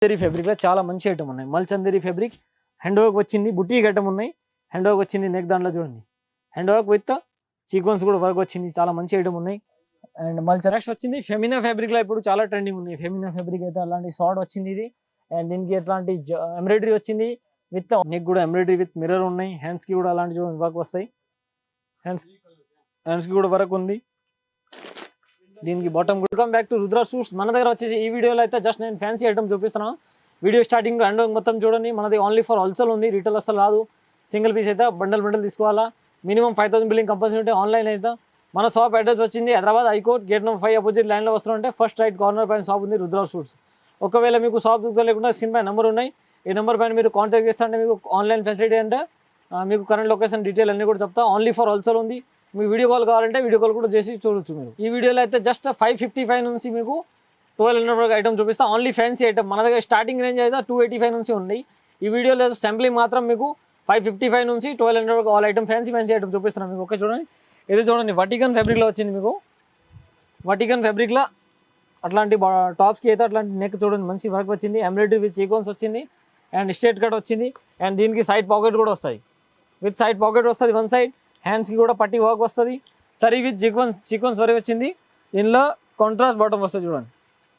Chanderi fabric లో చాలా మంచి ఐటమ్ ఉన్నాయి. మల్ చందేరి ఫ్యాబ్రిక్ హ్యాండ్ వర్క్ వచ్చింది, బుటీక్ ఐటమ్ ఉన్నాయి. హ్యాండ్ వర్క్ వచ్చింది నెక్ దాంట్లో చూడండి, హ్యాండ్ వర్క్ విత్ సీక్వెన్స్ కూడా వర్క్ వచ్చింది. చాలా మంచి ఐటమ్ ఉన్నాయి. అండ్ మల్ నెక్స్ట్ వచ్చింది ఫెమినా ఫ్యాబ్రిక్ లో ఇప్పుడు చాలా ట్రెండింగ్ ఉన్నాయి. ఫెమినా ఫ్యాబ్రిక్ అయితే అలాంటి షార్ట్ వచ్చింది ఇది. అండ్ దీనికి ఎట్లాంటి ఎంబ్రాయిడరీ వచ్చింది విత్ నెక్ కూడా ఎంబ్రాయిడరీ విత్ మిర్రర్ ఉన్నాయి. హ్యాండ్స్ కి కూడా అలాంటి చూడండి వర్క్ వస్తాయి. హ్యాండ్స్ కి కూడా వర్క్ ఉంది. దీనికి bottom welcome back to Rudra suits. మన దగ్గర వచ్చేసి ఈ వీడియోలో అయితే జస్ట్ నేను ఫ్యాన్సీ ఐటమ్ చూపిస్తున్నాను. వీడియో స్టార్టింగ్ అండ్ మొత్తం చూడండి. మనది ఓన్లీ ఫర్ హోల్సేల్ ఉంది, రీటైల్ అసలు రాదు. సింగిల్ పీస్ అయితే బండల్ తీసుకోవాలా. మినిమం 5000 బిల్లింగ్ కంపల్సరీ ఉంటే. ఆన్లైన్ అయితే మన షాప్ అడ్రస్ వచ్చింది Hyderabad high court gate number 5 opposite లైన్లో వస్తుంటే ఫస్ట్ రైట్ కార్నర్ పైన షాప్ ఉంది రుద్ర సూట్స్. ఒకవేళ మీకు షాప్ లేకుండా స్క్రీన్ పైన నెంబర్ ఉన్నాయి. ఈ నెంబర్ పైన మీరు కాంటాక్ట్ చేస్తే మీకు ఆన్లైన్ ఫెసిలిటీ అంటే మీకు కరెంట్ లొకేషన్ డీటెయిల్ అన్నీ కూడా చెప్తా. ఓన్లీ ఫర్ హోల్సేల్ ఉంది. మీకు వీడియో కాల్ కావాలంటే వీడియో కాల్ కూడా చేసి చూడొచ్చు మీరు. ఈ వీడియోలో అయితే జస్ట్ 555 నుంచి మీకు 1200 వరకు ఐటమ్ చూపిస్తా. Only fancy item. మన దగ్గర స్టార్టింగ్ రేంజ్ అయితే 285 నుంచి ఉన్నాయి. ఈ వీడియోలో శాంప్లింగ్ మాత్రం మీకు 555 నుంచి 1200 వరకు ఆల్ ఐటమ్ ఫ్యాన్సీ ఐటమ్ చూపిస్తున్నాను మీకు. ఓకే చూడండి, ఇది చూడండి వటికన్ ఫ్యాబ్రిక్లో వచ్చింది మీకు. వటికన్ ఫ్యాబ్రిక్లో అట్లాంటి టాప్స్కి అయితే అట్లాంటి నెక్ చూడండి మంచి వర్క్ వచ్చింది. ఎంబ్రాయిడరీ విత్ సీక్వెన్స్ వచ్చింది అండ్ స్ట్రేట్ కట్ వచ్చింది. అండ్ దీనికి సైడ్ పాకెట్ కూడా వస్తాయి. విత్ సైడ్ పాకెట్ వస్తుంది వన్ సైడ్. హ్యాండ్స్కి కూడా పట్టి వర్క్ వస్తుంది. సరీ విత్ సీక్వెన్స్ వరకు వచ్చింది. దీనిలో కాంట్రాస్ట్ బాటమ్ వస్తుంది చూడండి.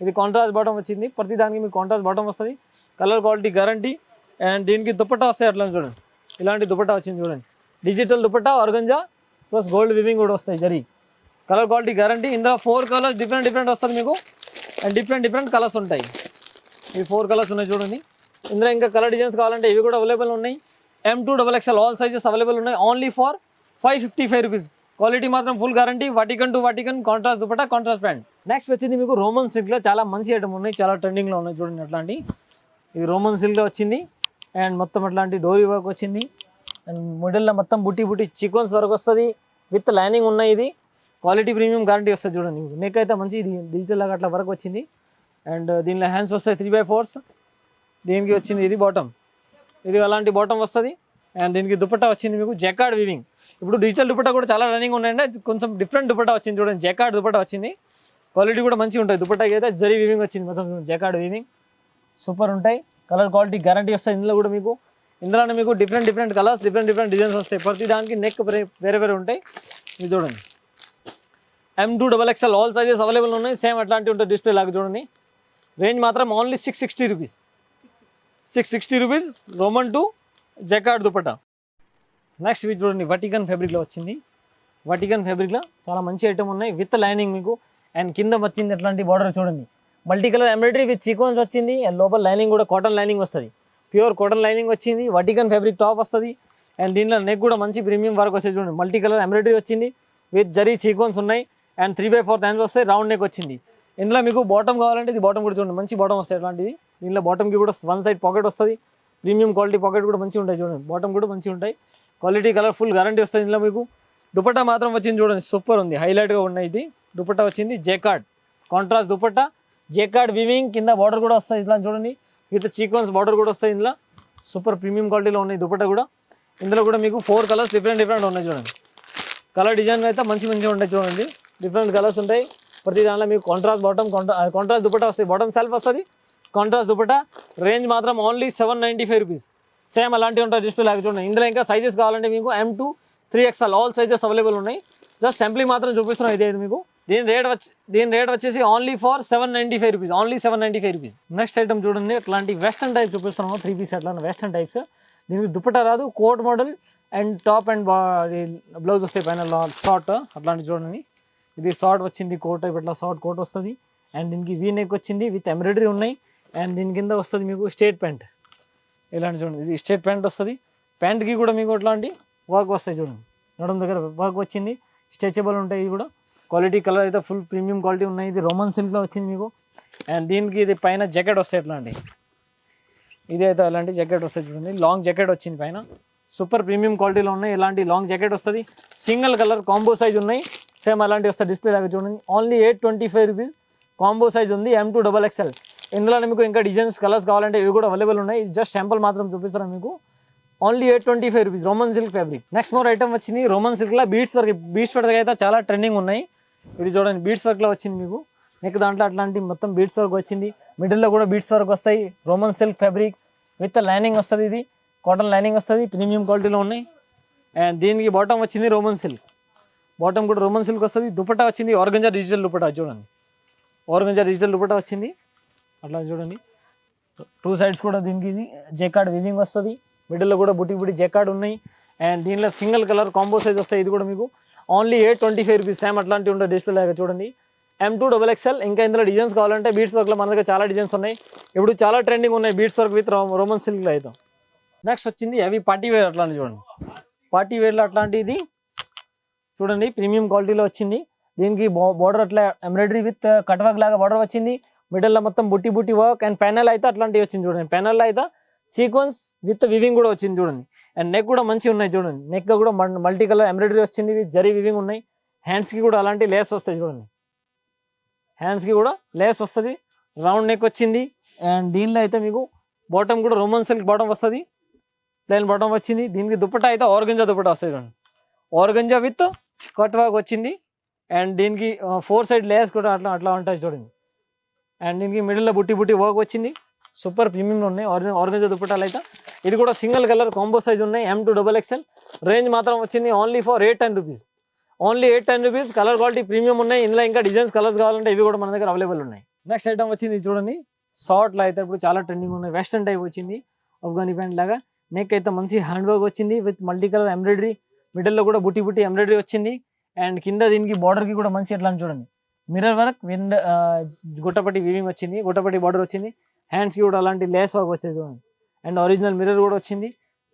ఇది కాంట్రాస్ట్ బాటమ్ వచ్చింది. ప్రతి దానికి మీకు కాంట్రాస్ట్ బాటమ్ వస్తుంది. Colour quality guarantee. అండ్ దీనికి దుపట్టా వస్తాయి అట్లా చూడండి. ఇలాంటి దుపట్టా వచ్చింది చూడండి. Digital dupatta organza plus gold weaving కూడా వస్తాయి జరీ. Colour quality guarantee. ఇందులో 4 కలర్స్ డిఫరెంట్ వస్తుంది మీకు. అండ్ డిఫరెంట్ కలర్స్ ఉంటాయి. ఈ 4 కలర్స్ ఉన్నాయి చూడండి. ఇందులో ఇంకా కలర్ డిజైన్స్ కావాలంటే ఇవి కూడా అవైలబుల్ ఉన్నాయి. M2XXL ఆల్ సైజెస్ అవైలబుల్ ఉన్నాయి. Only for 555 rupees. క్వాలిటీ మాత్రం full guarantee. వటికన్ to వటికన్ contrast dupatta contrast pant. Next వచ్చింది మీకు రోమన్ సిల్క్లో చాలా మంచి ఐటమ్ ఉన్నాయి. చాలా ట్రెండింగ్లో ఉన్నాయి చూడండి. అట్లాంటి ఇది రోమన్ సిల్క్లో వచ్చింది. అండ్ మొత్తం అట్లాంటి డోరీ వర్క్ వచ్చింది. అండ్ మిడిల్లో మొత్తం బుట్టి సీక్వెన్స్ వర్క్ వస్తుంది విత్ లైనింగ్ ఉన్నాయి. ఇది క్వాలిటీ ప్రీమియం గ్యారంటీ వస్తుంది చూడండి. నెక్ అయితే మంచి ఇది డిజిటల్ లాగా అట్లా వర్క్ వచ్చింది. అండ్ దీనిలో హ్యాండ్స్ వస్తాయి 3/4. దీనికి వచ్చింది ఇది బాటమ్. ఇది అలాంటి బాటమ్ వస్తుంది. అండ్ దీనికి దుపట్టా వచ్చింది మీకు జకార్డ్ వీవింగ్. ఇప్పుడు డిజిటల్ దుపట్టా కూడా చాలా రన్నింగ్ ఉన్నాయంటే కొంచెం డిఫరెంట్ దుపట్టా వచ్చింది చూడండి. జకార్డ్ దుపట్టా వచ్చింది. క్వాలిటీ కూడా మంచిగా ఉంటుంది. దుపట్టాకి అయితే జరీ వీవింగ్ వచ్చింది మొత్తం జకార్డ్ వీవింగ్. సూపర్ ఉంటాయి. కలర్ క్వాలిటీ గ్యారంటీ వస్తాయి. ఇందులో కూడా మీకు ఇందులోనే మీకు డిఫరెంట్ కలర్స్ డిఫరెంట్ డిజైన్స్ వస్తాయి. ప్రతి దానికి నెక్ వేరే ఉంటాయి. ఇది చూడండి M2XXL ఆల్ సైజెస్ అవైలబుల్ ఉన్నాయి. సేమ్ అట్లాంటి ఉంటుంది డిస్ప్లే లాగా చూడండి. రేంజ్ మాత్రం only 660 rupees. 660 rupees Roman to jacquard dupatta. Next ఇది చూడండి వటికన్ ఫ్యాబ్రిక్లో వచ్చింది. వటికన్ ఫ్యాబ్రిక్లో చాలా మంచి ఐటమ్ ఉన్నాయి విత్ లైనింగ్ మీకు. అండ్ కింద వచ్చింది అట్లాంటి బార్డర్ చూడండి. Multi colour embroidery with sequence వచ్చింది. అండ్ లోపల లైనింగ్ కూడా కాటన్ లైనింగ్ వస్తుంది. ప్యూర్ కాటన్ లైనింగ్ వచ్చింది. వటికన్ ఫ్యాబ్రిక్ టాప్ వస్తుంది. అండ్ దీనిలో నెక్ కూడా మంచి ప్రీమియం వర్క్ వస్తుంది చూడండి. మల్టీ కలర్ ఎంబ్రాయిడరీ వచ్చింది విత్ జరీ సీక్వెన్స్ ఉన్నాయి. అండ్ 3/4 హ్యాండ్స్ వస్తాయి. రౌండ్ నెక్ వచ్చింది. ఇందులో మీకు బాటమ్ కావాలంటే ఇది బాటమ్ కూడా చూడండి మంచి బాటమ్ వస్తాయి అట్లాంటిది. దీనిలో బాటమ్కి కూడా వన్ సైడ్ పాకెట్ వస్తుంది. ప్రీమియం క్వాలిటీ పాకెట్ కూడా మంచిగా ఉంటాయి చూడండి. బాటమ్ కూడా మంచిగా ఉంటాయి. క్వాలిటీ కలర్ ఫుల్ గ్యారంటీ వస్తుంది. ఇందులో మీకు దుపట్టా మాత్రం వచ్చింది చూడండి సూపర్ ఉంది. హైలైట్గా ఉన్నాయి. ఇది దుపట్టా వచ్చింది jacquard contrast dupatta jacquard weaving. కింద బార్డర్ కూడా వస్తాయి ఇట్లా చూడండి. విత్ సీక్వెన్స్ బార్డర్ కూడా వస్తాయి. ఇందులో సూపర్ ప్రీమియం క్వాలిటీలో ఉన్నాయి దుపట్టా కూడా. ఇందులో కూడా మీకు 4 కలర్స్ డిఫరెంట్ ఉన్నాయి చూడండి. కలర్ డిజైన్ అయితే మంచిగా ఉంటాయి చూడండి. డిఫరెంట్ కలర్స్ ఉంటాయి. ప్రతి దాంట్లో మీకు కాంట్రాస్ట్ బాటమ్ కాంట్రాస్ట్ దుపట్టా వస్తాయి. బాటమ్ సెల్ఫ్ వస్తుంది. కాంట్రాస్ట్ దుపట్టా. రేంజ్ మాత్రం ఓన్లీ 795 రూపీస్. సేమ్ అలాంటివి ఉంటాయి డిస్ప్లే లాగా చూడండి. ఇందులో ఇంకా సైజెస్ కావాలంటే మీకు M2-3XL ఆల్ సైజెస్ అవైలబుల్ ఉన్నాయి. జస్ట్ సింప్లీ మాత్రం చూపిస్తున్నాం ఇదే మీకు. దీని రేట్ వచ్చేసి only for 795 rupees. Only 795 rupees. Next item చూడండి అట్లాంటి వెస్టర్న్ టైప్ చూపిస్తున్నాము. 3 పీస్ అట్లా వెస్టర్న్ టైప్స్. దీనికి దుపట్టా రాదు. Coat model and top and blouse వస్తాయి పైన షార్ట్ అట్లాంటి చూడండి. ఇది షార్ట్ వచ్చింది కోట్ టైప్ ఇట్లా షార్ట్ కోట్ వస్తుంది. అండ్ దీనికి వీ నెక్ వచ్చింది విత్ ఎంబ్రాయిడరీ ఉన్నాయి. అండ్ దీని కింద వస్తుంది మీకు స్ట్రేట్ ప్యాంట్ ఇలాంటి చూడండి. ఇది స్ట్రేట్ ప్యాంట్ వస్తుంది. ప్యాంట్కి కూడా మీకు అట్లాంటి వర్క్ వస్తాయి చూడండి. నడుము దగ్గర వర్క్ వచ్చింది. స్ట్రెచబుల్ ఉంటాయి. ఇది కూడా క్వాలిటీ కలర్ అయితే ఫుల్ ప్రీమియం క్వాలిటీ ఉన్నాయి. ఇది రోమన్ సిల్క్లో వచ్చింది మీకు. అండ్ దీనికి ఇది పైన జాకెట్ వస్తాయి అట్లాంటి. ఇది అయితే అలాంటి జాకెట్ వస్తుంది చూడండి. లాంగ్ జాకెట్ వచ్చింది పైన. సూపర్ ప్రీమియం క్వాలిటీలో ఉన్నాయి. ఇలాంటి లాంగ్ జాకెట్ వస్తుంది. సింగిల్ కలర్ కాంబో సైజ్ ఉన్నాయి. సేమ్ అలాంటి వస్తాయి డిస్ప్లే లాగా చూడండి. Only 825 rupees. కాంబో సైజ్ ఉంది M2XXL. ఇందులో మీకు ఇంకా డిజైన్స్ కలర్స్ కావాలంటే ఇవి కూడా అవైలబుల్ ఉన్నాయి. జస్ట్ శాంపుల్ మాత్రం చూపిస్తాను మీకు. Only 825 rupees Roman silk fabric. Next more item వచ్చింది రోమన్ సిల్క్లో బీడ్స్ వర్క్ అయితే చాలా ట్రెండింగ్ ఉన్నాయి. ఇది చూడండి బీడ్స్ వర్క్లో వచ్చింది మీకు. నెక్ దాంట్లో అట్లాంటి మొత్తం బీడ్స్ వర్క్ వచ్చింది, మిడిల్లో కూడా బీడ్స్ వర్క్ వస్తాయి, Roman silk fabric with lining వస్తుంది, ఇది కాటన్ లైనింగ్ వస్తుంది, ప్రీమియం క్వాలిటీలో ఉన్నాయి. అండ్ దీనికి బాటమ్ వచ్చింది రోమన్ సిల్క్, బాటమ్ కూడా రోమన్ సిల్క్ వస్తుంది. దుపట్టా వచ్చింది ఆర్గంజా డిజిటల్ దుపట్టా, చూడండి ఆర్గంజా డిజిటల్ దుపట్టా వచ్చింది అట్లా చూడండి. 2 సైడ్స్ కూడా దీనికి ఇది జెకార్డ్ వివింగ్ వస్తుంది, మిడిల్లో కూడా బుట్టి బుట్టి జెకార్డ్ ఉన్నాయి. అండ్ దీనిలో సింగిల్ కలర్ కాంబో సైజ్ వస్తాయి, ఇది కూడా మీకు ఓన్లీ 825 రూపీస్. సేమ్ అట్లాంటివి ఉంటుంది డిస్ప్లే లాగా చూడండి. M2XXL. ఇంకా ఇందులో డిజైన్స్ కావాలంటే బీడ్స్ వర్క్లో మన దగ్గర చాలా డిజైన్స్ ఉన్నాయి, ఇప్పుడు చాలా ట్రెండింగ్ ఉన్నాయి బీడ్స్ వర్క్ విత్ రోమన్ సిల్క్లో అయితే. నెక్స్ట్ వచ్చింది అవి పార్టీ వేర్ అట్లాంటి చూడండి, పార్టీ వేర్లో అట్లాంటిది చూడండి ప్రీమియం క్వాలిటీలో వచ్చింది. దీనికి బార్డర్ అట్లా ఎంబ్రాయిడరీ విత్ కట్ వర్క్ లాగా బార్డర్ వచ్చింది, మిడిల్లో మొత్తం బుట్టి బుట్టి వర్క్. అండ్ పెనల్ అయితే అట్లాంటివి వచ్చింది చూడండి, పెనల్లో అయితే సీక్వెన్స్ విత్ వివింగ్ కూడా వచ్చింది చూడండి. అండ్ నెక్ కూడా మంచిగా ఉన్నాయి చూడండి, నెక్ కూడా మల్టీ కలర్ ఎంబ్రాయిడరీ వచ్చింది విత్ జరీ వివింగ్ ఉన్నాయి. హ్యాండ్స్కి కూడా అలాంటి లేస్ వస్తాయి చూడండి, హ్యాండ్స్కి కూడా లేస్ వస్తుంది, రౌండ్ నెక్ వచ్చింది. అండ్ దీనిలో అయితే మీకు బాటమ్ కూడా రోమన్ సిల్క్ బాటమ్ వస్తుంది, ప్లెయిన్ బాటమ్ వచ్చింది. దీనికి దుపట్టా అయితే ఆర్గంజా దుపట్టా వస్తుంది చూడండి, ఆర్గంజా విత్ కట్ వర్క్ వచ్చింది. అండ్ దీనికి 4 సైడ్ లేస్ కూడా అట్లా ఉంటాయి చూడండి. అండ్ దీనికి మిడిల్లో బుట్టి బుట్టి వర్క్ వచ్చింది, సూపర్ ప్రీమియంలో ఉన్నాయి ఆర్గంజా దుపట్టాలు అయితే. ఇది కూడా సింగిల్ కలర్ కాంబో సైజ్ ఉన్నాయి, M2XXL. రేంజ్ మాత్రం వచ్చింది only for 810 rupees, only 810 rupees. Colour quality premium ఉన్నాయి, ఇందులో ఇంకా డిజైన్స్ కలర్స్ కావాలంటే ఇవి కూడా మన దగ్గర అవైలబుల్ ఉన్నాయి. నెక్స్ట్ ఐటమ్ వచ్చింది చూడండి, షార్ట్లో అయితే ఇప్పుడు చాలా ట్రెండింగ్ ఉన్నాయి, వెస్టర్న్ టైప్ వచ్చింది, అఫ్ఘానీ ప్యాంట్ లాగా. నెక్ అయితే మంచి హ్యాండ్ వర్క్ వచ్చింది విత్ మల్టీ కలర్ ఎంబ్రాయిడరీ, మిడిల్లో కూడా బుట్టి బుట్టి ఎంబ్రాయిడరీ వచ్చింది. అండ్ కింద దీనికి బార్డర్కి కూడా మంచి ఎట్లా చూడండి మిర్రర్ వర్క్ విండ్ గుట్టపట్టి వీవింగ్ వచ్చింది, గుట్టపట్టి బార్డర్ వచ్చింది. హ్యాండ్స్కి కూడా అలాంటి లేస్ వర్క్ వచ్చేది చూడండి. అండ్ ఒరిజినల్ మిర్రర్ కూడా వచ్చింది,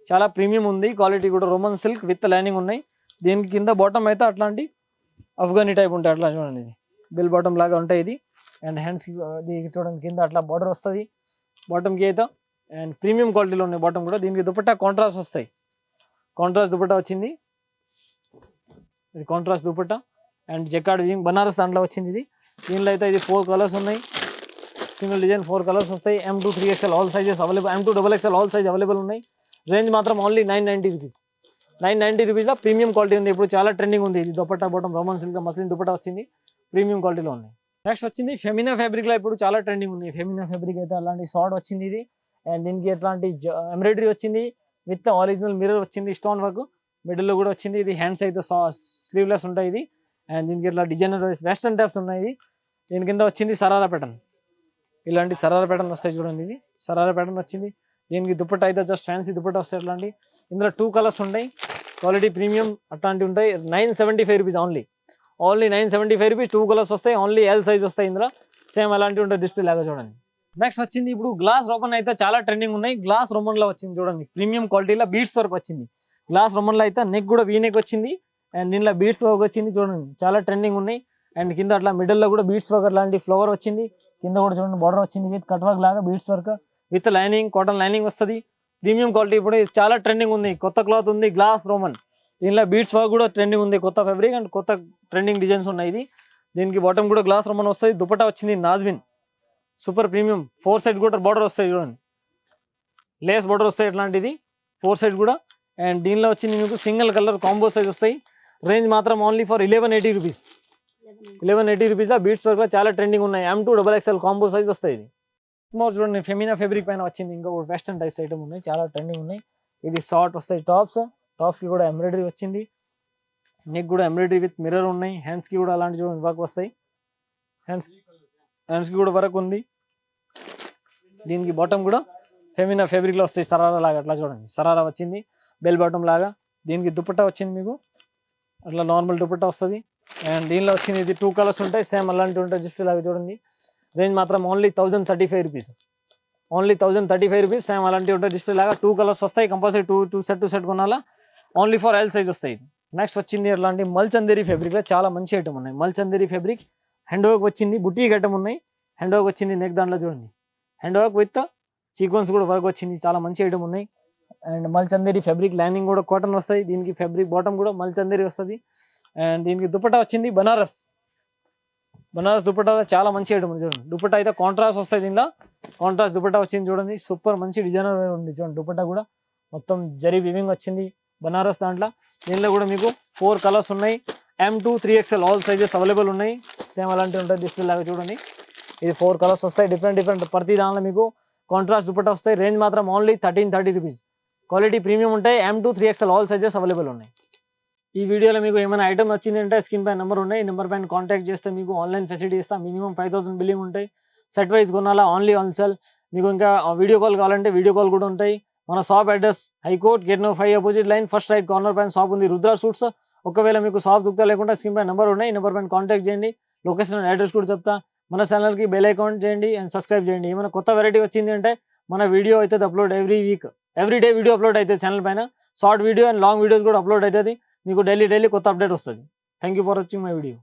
చాలా ప్రీమియం ఉంది, క్వాలిటీ కూడా రోమన్ సిల్క్ విత్ లైనింగ్ ఉన్నాయి. దీనికి కింద బాటమ్ అయితే అట్లాంటి అఫ్ఘానీ టైప్ ఉంటాయి అట్లా చూడండి, ఇది బెల్ బాటమ్ లాగా ఉంటాయి ఇది. అండ్ హ్యాండ్స్కి చూడండి కింద అట్లా బార్డర్ వస్తుంది బాటమ్కి అయితే. అండ్ ప్రీమియం క్వాలిటీలో ఉన్నాయి బాటమ్ కూడా. దీనికి దుపట్టా కాంట్రాస్ట్ వస్తాయి, కాంట్రాస్ట్ దుపట్టా వచ్చింది, ఇది contrast dupatta. And jacquard weaving Banaras దాంట్లో వచ్చింది ఇది. దీనిలో అయితే ఇది 4 కలర్స్ ఉన్నాయి, సింగిల్ డిజైన్ 4 కలర్స్ వస్తాయి. M2XXL all sizes available, M2XXL all size available ఉన్నాయి. రేంజ్ మాత్రం ఓన్లీ 990 రూపీస్, 990 రూపీస్లో ప్రీమియం క్వాలిటీ ఉంది, ఇప్పుడు చాలా ట్రెండింగ్ ఉంది. ఇది dupatta bottom Roman silk muslin dupatta వచ్చింది, ప్రీమియం క్వాలిటీలో ఉన్నాయి. నెక్స్ట్ వచ్చింది ఫెమినా ఫ్యాబ్రిక్లో ఇప్పుడు చాలా ట్రెండింగ్ ఉంది. ఫెమినా ఫ్యాబ్రిక్ అయితే అలాంటి షార్ట్ వచ్చింది ఇది. అండ్ దీనికి ఎట్లాంటి ఎంబ్రాయిడరీ వచ్చింది విత్ ఒరిజినల్ మిర్రర్ వచ్చింది, స్టోన్ వర్క్ మిడిల్లో కూడా వచ్చింది. ఇది హ్యాండ్స్ అయితే స్లీవ్లెస్ ఉంటాయి ఇది. అండ్ దీనికి ఇట్లా డిజైనర్ వెస్టర్న్ టైప్స్ ఉన్నాయి ఇది. దీని కింద వచ్చింది సరారా ప్యాటర్న్, ఇలాంటి సరారా ప్యాటర్న్ వస్తాయి చూడండి, ఇది సరారా ప్యాటర్న్ వచ్చింది. దీనికి దుపట్టా అయితే జస్ట్ ఫ్యాన్సీ దుపట్టా వస్తాయి అట్లాంటి. ఇందులో 2 కలర్స్ ఉంటాయి, క్వాలిటీ ప్రీమియం అట్లాంటివి ఉంటాయి. 975 rupees only, only 975 rupees. 2 colours వస్తాయి, ఓన్లీ L సైజ్ వస్తాయి ఇందులో. సేమ్ అలాంటివి ఉంటాయి డిస్ప్లే లాగా చూడండి. నెక్స్ట్ వచ్చింది ఇప్పుడు గ్లాస్ రోమన్ అయితే చాలా ట్రెండింగ్ ఉన్నాయి. గ్లాస్ రోమన్లో వచ్చింది చూడండి, ప్రీమియం క్వాలిటీలో బీడ్స్ వర్క్ వచ్చింది. గ్లాస్ రోమన్లో అయితే నెక్ కూడా వీ నెక్ వచ్చింది. అండ్ దీనిలో బీడ్స్ వర్క్ వచ్చింది చూడండి, చాలా ట్రెండింగ్ ఉన్నాయి. అండ్ కింద అట్లా మిడిల్లో కూడా బీడ్స్ వర్క్ లాంటి ఫ్లవర్ వచ్చింది, కింద కూడా చూడండి బార్డర్ వచ్చింది విత్ కట్ వర్క్ లాగా beads work with lining, cotton lining వస్తుంది. ప్రీమియం క్వాలిటీ ఇప్పుడు చాలా ట్రెండింగ్ ఉంది, కొత్త క్లాత్ ఉంది గ్లాస్ రోమన్. దీనిలో బీడ్స్ వర్క్ కూడా ట్రెండింగ్ ఉంది, కొత్త ఫ్యాబ్రిక్ అండ్ కొత్త ట్రెండింగ్ డిజైన్స్ ఉన్నాయి ఇది. దీనికి బాటమ్ కూడా గ్లాస్ రోమన్ వస్తుంది, దుపట్టా వచ్చింది నాజ్మిన్ సూపర్ ప్రీమియం. 4 సైడ్ కూడా బార్డర్ వస్తాయి చూడండి, లేస్ బార్డర్ వస్తాయి ఇట్లాంటిది 4 సైడ్ కూడా. అండ్ దీనిలో వచ్చింది మీకు సింగిల్ కలర్ కాంబో సైజ్ వస్తాయి. రేంజ్ మాత్రం only for 1180 rupees, 1180 rupees. Beads work చాలా ట్రెండింగ్ ఉన్నాయి. M2XXL కాంబో సైజ్ వస్తాయి. ఇది చూడండి ఫెమినా ఫ్యాబ్రిక్ పైన వచ్చింది ఇంకా వెస్టర్న్ టైప్స్ ఐటమ్ ఉన్నాయి, చాలా ట్రెండింగ్ ఉన్నాయి. ఇది షార్ట్ వస్తాయి టాప్స్కి కూడా ఎంబ్రాయిడరీ వచ్చింది, నెక్ కూడా ఎంబ్రాయిడరీ విత్ మిర్రర్ ఉన్నాయి. హ్యాండ్స్కి కూడా అలాంటి చూడండి వర్క్ వస్తాయి, హ్యాండ్స్కి కూడా వర్క్ ఉంది. దీనికి బాటమ్ కూడా ఫెమినా ఫ్యాబ్రిక్లో వస్తాయి, సరారా లాగా అట్లా చూడండి, సరారా వచ్చింది బెల్ బాటమ్ లాగా. దీనికి దుపట్టా వచ్చింది మీకు అట్లా నార్మల్ దుపట్టా వస్తుంది. అండ్ దీనిలో వచ్చింది ఇది 2 కలర్స్ ఉంటాయి, సేమ్ అలాంటివి ఉంటాయి జస్ట్ లాగా చూడండి. రేంజ్ మాత్రం only 1035 rupees, only 1035 rupees. Same అలాంటివి ఉంటాయి డిస్ప్లే లాగా. 2 కలర్స్ వస్తాయి కంపల్సరీ, టూ సెట్ కొనాలా. ఓన్లీ ఫర్ L సైజ్ వస్తాయి. నెక్స్ట్ వచ్చింది అలాంటి మల్చందేరి ఫ్యాబ్రిక్లో చాలా మంచి ఐటమ్ ఉన్నాయి. మల్చందేరి ఫ్యాబ్రిక్ హ్యాండ్ వర్క్ వచ్చింది, బుటీక్ ఐటమ్ ఉన్నాయి. హ్యాండ్ వర్క్ వచ్చింది నెక్ దాంట్లో చూడండి, హ్యాండ్ వర్క్ విత్ సీక్వెన్స్ కూడా వర్క్ వచ్చింది, చాలా మంచి ఐటమ్ ఉన్నాయి. అండ్ మల్చందేరి ఫ్యాబ్రిక్ లైనింగ్ కూడా కాటన్ వస్తాయి. దీనికి ఫ్యాబ్రిక్ బాటమ్ కూడా మల్చందేరి వస్తుంది. అండ్ దీనికి దుపట్టా వచ్చింది బనారస్ దుపట్టా, చాలా మంచి ఐటమ్ ఉంది చూడండి. దుపట్టా అయితే కాంట్రాస్ట్ వస్తాయి, దీనిలో కాంట్రాస్ట్ దుపట్టా వచ్చింది చూడండి, సూపర్ మంచి డిజైనర్ ఉంది చూడండి. దుపట్టా కూడా మొత్తం జరీ వివింగ్ వచ్చింది బనారస్ దాంట్లో. దీనిలో కూడా మీకు 4 కలర్స్ ఉన్నాయి. M2 3XL all sizes available ఉన్నాయి. సేమ్ అలాంటివి ఉంటుంది డిస్ప్లే లాగా చూడండి. ఇది 4 కలర్స్ వస్తాయి, డిఫరెంట్ ప్రతి దానిలో మీకు కాంట్రాస్ట్ దుపట్టా వస్తాయి. రేంజ్ మాత్రం ఓన్లీ 1330 రూపీస్. క్వాలిటీ ప్రీమియం ఉంటాయి. M2 3XL all sizes available ఉన్నాయి. ఈ వీడియోలో మీకు ఏమైనా ఐటమ్ వచ్చింది అంటే స్క్రీన్ పైన నెంబర్ ఉన్నాయి. ఈ నెంబర్ పైన కాంటాక్ట్ చేస్తే మీకు ఆన్లైన్ ఫెసిలిటీ ఇస్తాం. మినిమం 5000 బిల్లింగ్ ఉంటాయి. సెట్ వైజ్ కొనాలా, ఓన్లీ హోల్సేల్. మీకు ఇంకా వీడియో కాల్ కావాలంటే వీడియో కాల్ కూడా ఉంటాయి. మన shop address high court gate number 5 opposite line first right corner పైన షాప్ ఉంది, రుద్ర సూట్స్. ఒకవేళ మీకు షాప్ దుక్తా లేకుండా స్క్రీన్ పైన నెంబర్ ఉన్నాయి. ఈ నెంబర్ పైన కాంటాక్ట్ చేయండి. లొకేషన్ అండ్ అడ్రస్ కూడా చెప్తా. మన ఛానల్కి బెల్ ఐకాన్ చేయండి అండ్ సబ్స్క్రైబ్ చేయండి. ఏమైనా కొత్త వెరైటీ వచ్చింది అంటే మన వీడియో అయితే upload every day video upload అవుతుంది ఛానల్ పైన. Short video and long videos కూడా అప్లోడ్ అవుతుంది. మీకు డైలీ కొత్త అప్డేట్ వస్తుంది. Thank you for watching my video.